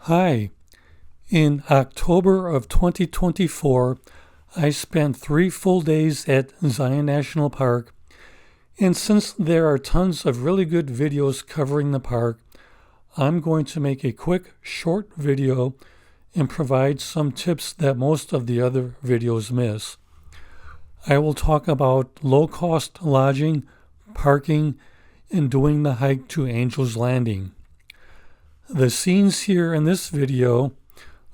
Hi. In October of 2024, I spent 3 full days at Zion National Park, and since there are tons of really good videos covering the park, I'm going to make a quick, short video and provide some tips that most of the other videos miss. I will talk about low-cost lodging, parking, and doing the hike to Angel's Landing. The scenes here in this video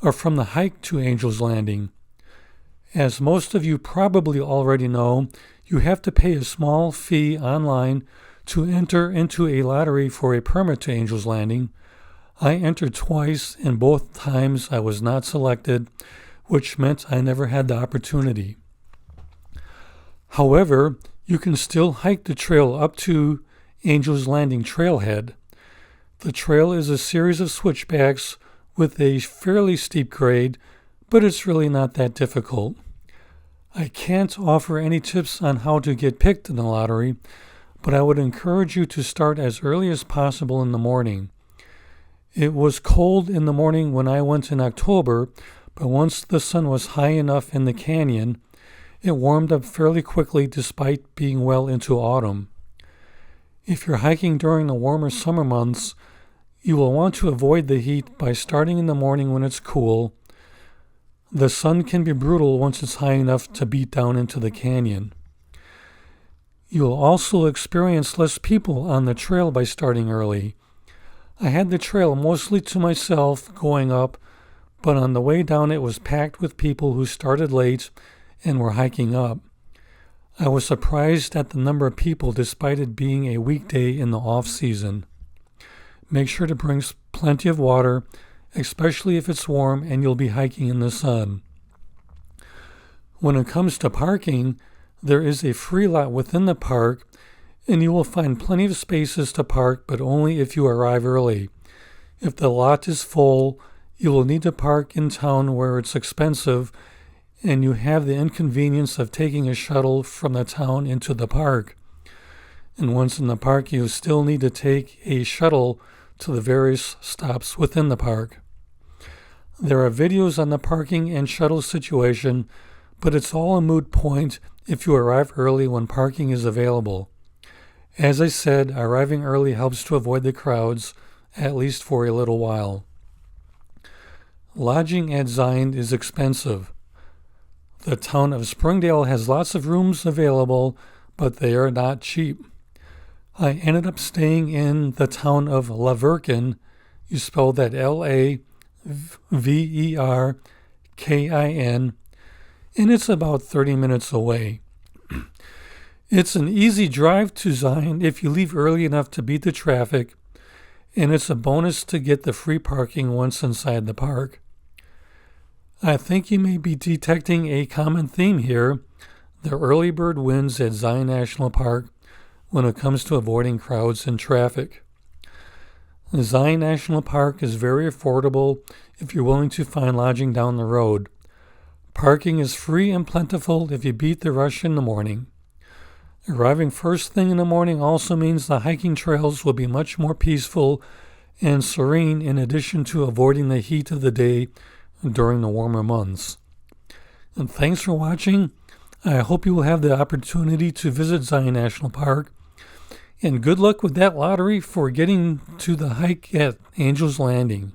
are from the hike to Angel's Landing. As most of you probably already know, you have to pay a small fee online to enter into a lottery for a permit to Angel's Landing. I entered twice, and both times I was not selected, which meant I never had the opportunity. However, you can still hike the trail up to Angel's Landing trailhead. The trail is a series of switchbacks with a fairly steep grade, but it's really not that difficult. I can't offer any tips on how to get picked in the lottery, but I would encourage you to start as early as possible in the morning. It was cold in the morning when I went in October, but once the sun was high enough in the canyon, it warmed up fairly quickly despite being well into autumn. If you're hiking during the warmer summer months, you will want to avoid the heat by starting in the morning when it's cool. The sun can be brutal once it's high enough to beat down into the canyon. You'll also experience less people on the trail by starting early. I had the trail mostly to myself going up, but on the way down it was packed with people who started late and were hiking up. I was surprised at the number of people despite it being a weekday in the off-season. Make sure to bring plenty of water, especially if it's warm and you'll be hiking in the sun. When it comes to parking, there is a free lot within the park, and you will find plenty of spaces to park, but only if you arrive early. If the lot is full, you will need to park in town where it's expensive, and you have the inconvenience of taking a shuttle from the town into the park. And once in the park, you still need to take a shuttle to the various stops within the park. There are videos on the parking and shuttle situation, but it's all a moot point if you arrive early when parking is available. As I said, arriving early helps to avoid the crowds, at least for a little while. Lodging at Zion is expensive. The town of Springdale has lots of rooms available, but they are not cheap. I ended up staying in the town of La Verkin. You spell that Laverkin, and it's about 30 minutes away. It's an easy drive to Zion if you leave early enough to beat the traffic, and it's a bonus to get the free parking once inside the park. I think you may be detecting a common theme here. The early bird wins at Zion National Park when it comes to avoiding crowds and traffic. Zion National Park is very affordable if you're willing to find lodging down the road. Parking is free and plentiful if you beat the rush in the morning. Arriving first thing in the morning also means the hiking trails will be much more peaceful and serene, in addition to avoiding the heat of the day during the warmer months. And thanks for watching. I hope you will have the opportunity to visit Zion National Park. And good luck with that lottery for getting to the hike at Angel's Landing.